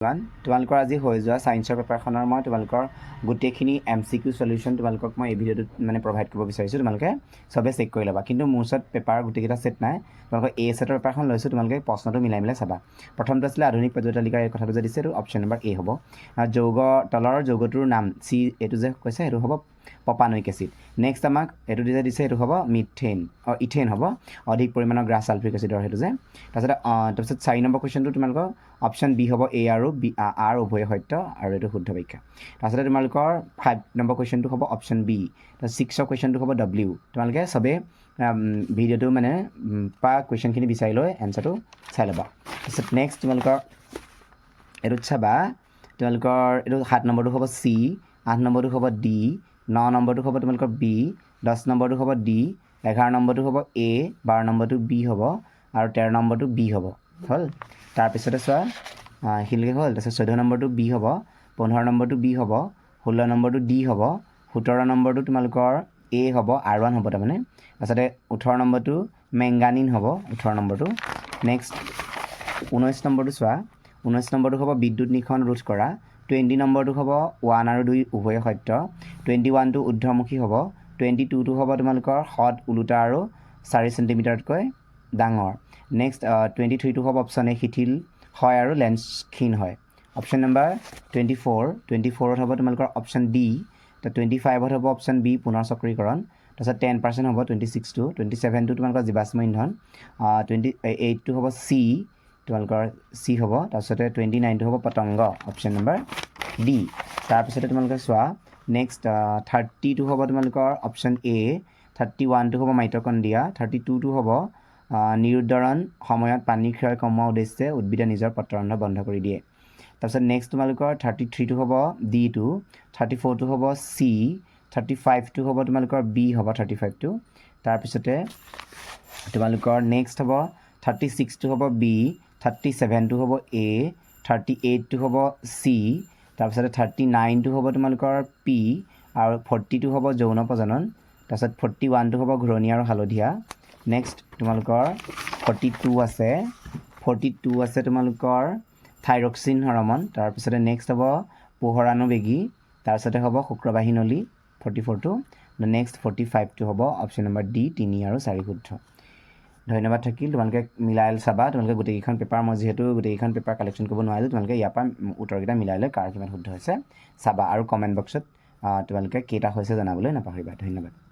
তোমালোকৰ আজি হৈ যোৱা ছায়েন্সৰ পেপাৰখনৰ মই তোমালোকৰ গোটেইখিনি MCQ সলিউশ্যন তোমালোকক মই এই ভিডিঅ'টোত মানে প্ৰভাইড কৰিব বিচাৰিছোঁ তোমালোকে সবে চেক কৰি ল'বা কিন্তু মোৰ ওচৰত পেপাৰ গোটেইকেইটা সেট নাই তোমালোকৰ A সেটৰ পেপাৰখন লৈছোঁ তোমালোকে প্ৰশ্নটো মিলাই চাবা প্ৰথমটো আছিলে আধুনিক পদ্ধতি তালিকাৰ এই কথাটো যে দিছে এইটো অপশ্যন নম্বৰ A হ'ব যৌগ তলৰ যৌগটোৰ নাম C এইটো যে কৈছে সেইটো হ'ব প্ৰপানয়িক এচিড নেক্সট আমাক এইটো যে দিছে এইটো হ'ব মিথেন ইথেন হ'ব অধিক পৰিমাণৰ গ্ৰাছ সালফ্ৰিক এচিডৰ সেইটো যে তাৰপিছত 4 নম্বৰ কুৱেশ্যনটো তোমালোকৰ অপশ্যন B হ'ব A আৰু B R উভয় সত্য আৰু এইটো শুদ্ধ ব্যাখ্যা তাৰপিছতে তোমালোকৰ 5 নম্বৰ কুৱেশ্যনটো হ'ব অপশ্যন B তাৰপিছত 6ৰ কুৱেশ্যনটো হ'ব W তোমালোকে সবে ভিডিঅ'টো মানে পা কুৱেশ্যনখিনি বিচাৰি লৈ এনচাৰটো চাই ল'বা তাৰপিছত নেক্সট তোমালোকৰ এইটোত চাবা তোমালোকৰ এইটো 7 নম্বৰটো হ'ব C 8 নম্বৰটো হ'ব D 9 নম্বৰটো হ'ব তোমালোকৰ B 10 নম্বৰটো হ'ব D 11 নম্বৰটো হ'ব A 12 নম্বৰটো B হ'ব আৰু 13 নম্বৰটো B হ'ব হ'ল তাৰপিছতে চোৱা হিলকে হ'ল তাৰপিছত 14 নম্বৰটো B হ'ব 15 নম্বৰটো B হ'ব 16 নম্বৰটো D হ'ব 17 নম্বৰটো তোমালোকৰ A হ'ব R1 হ'ব তাৰমানে তাৰপিছতে 18 নম্বৰটো মেংগানিন হ'ব 18 নম্বৰটো নেক্সট 19 নম্বৰটো চোৱা 19 নম্বৰটো হ'ব বিদ্যুৎ নিখন ৰোধ কৰা 20 নম্বৰটো হ'ব 1 আৰু 2 উভয় সত্য 21টো ঊৰ্ধ্বমুখী হ'ব 22টো হ'ব তোমালোকৰ হদ ওলোটা আৰু 4 সেণ্টিমিটাৰতকৈ ডাঙৰ নেক্সট 23টো হ'ব অপশ্যন A শিথিল হয় আৰু লেন্স ক্ষীণ হয় অপশ্যন নম্বৰ 24ত হ'ব তোমালোকৰ অপশ্যন D 25ত হ'ব অপশ্যন B পুনৰ চক্ৰীকৰণ তাৰপিছত 10% হ'ব 26টো 27টো তোমালোকৰ জীৱাশ্ম ইন্ধন 28টো হ'ব C তোমালোকৰ C হ'ব তাৰপিছতে 29টো হ'ব পতংগ অপশ্যন নম্বৰ D তাৰপিছতে তোমালোকে চোৱা নেক্সট 30টো হ'ব তোমালোকৰ অপশ্যন A 31টো হ'ব মাইটকণ্ড্ৰিয়া 32টো হ'ব নিৰুদ্ধৰণ সময়ত পানীৰ ক্ষয় কমোৱাৰ উদ্দেশ্যে উদ্ভিদে নিজৰ পত্ৰৰন্ধ বন্ধ কৰি দিয়ে তাৰপিছত নেক্সট তোমালোকৰ 33টো হ'ব D2 34টো হ'ব C 35টো হ'ব তোমালোকৰ B হ'ব 35টো তাৰপিছতে তোমালোকৰ নেক্সট হ'ব 36টো হ'ব B 37টো হ'ব A 38টো হ'ব C তাৰপিছতে 39টো হ'ব তোমালোকৰ P আৰু 40টো হ'ব যৌন প্ৰজনন তাৰপিছত 41টো হ'ব ঘূৰণীয়া আৰু হালধীয়া নেক্সট তোমালোকৰ 42 আছে তোমালোকৰ থাইৰক্সিন হৰমন তাৰপিছতে নেক্সট হ'ব পোহৰাণুবেগী তাৰপিছতে হ'ব শুক্ৰবাহী নলী 44টো নেক্সট 45টো হ'ব অপশ্যন নম্বৰ D 3 আৰু 4 শুদ্ধ ধন্যবাদ থাকিল তোমালোকে মিলাই চাবা তোমালোকে গোটেইকেইখন পেপাৰ মই যিহেতু গোটেইকেইখন পেপাৰ কালেকশ্যন কৰিব নোৱাৰিলোঁ তোমালোকে ইয়াৰ পৰা উত্তৰকেইটা মিলাই লৈ কাৰ কিমান শুদ্ধ হৈছে চাবা আৰু কমেণ্ট বক্সত তোমালোকে কেইটা হৈছে জনাবলৈ নাপাহৰিবা ধন্যবাদ